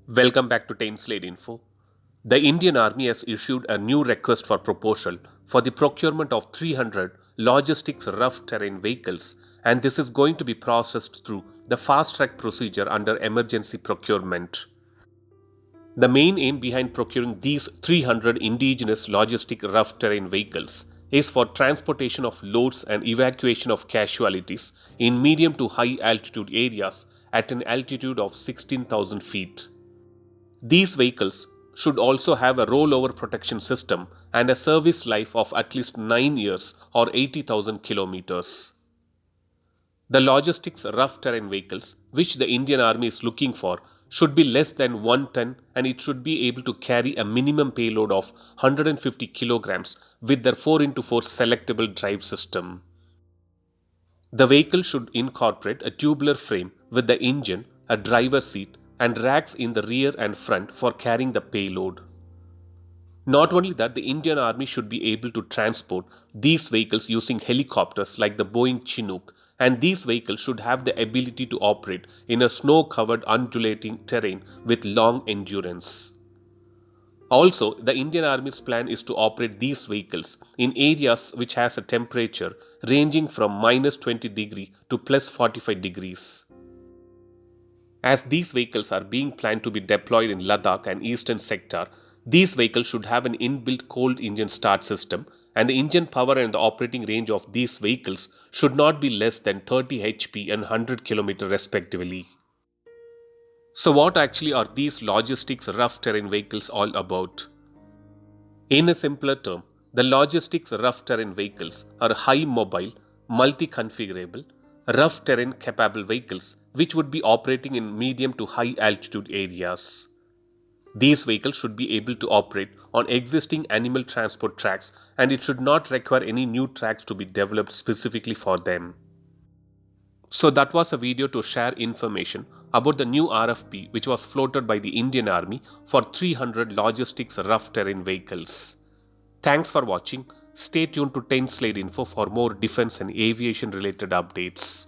Welcome back to Slate Info. The Indian Army has issued a new request for proposal for the procurement of 300 logistics rough terrain vehicles, and this is going to be processed through the fast track procedure under emergency procurement. The main aim behind procuring these 300 indigenous logistic rough terrain vehicles is for transportation of loads and evacuation of casualties in medium to high altitude areas at an altitude of 16,000 feet. These vehicles should also have a rollover protection system and a service life of at least 9 years or 80,000 kilometers. The logistics rough terrain vehicles, which the Indian Army is looking for, should be less than 1 ton and it should be able to carry a minimum payload of 150 kilograms with their 4x4 selectable drive system. The vehicle should incorporate a tubular frame with the engine, a driver's seat, and racks in the rear and front for carrying the payload. Not only that, the Indian Army should be able to transport these vehicles using helicopters like the Boeing Chinook, and these vehicles should have the ability to operate in a snow-covered undulating terrain with long endurance. Also, the Indian Army's plan is to operate these vehicles in areas which has a temperature ranging from minus 20 degree to plus 45 degrees. As these vehicles are being planned to be deployed in Ladakh and eastern sector, these vehicles should have an inbuilt cold engine start system, and the engine power and the operating range of these vehicles should not be less than 30 HP and 100 km respectively. So what actually are these logistics rough terrain vehicles all about? In a simpler term, the logistics rough terrain vehicles are high mobile, multi-configurable, rough terrain capable vehicles which would be operating in medium to high altitude areas. These vehicles should be able to operate on existing animal transport tracks, and it should not require any new tracks to be developed specifically for them. So that was a video to share information about the new RFP which was floated by the Indian Army for 300 logistics rough terrain vehicles. Thanks for watching. Stay tuned to Slate Info for more defense and aviation related updates.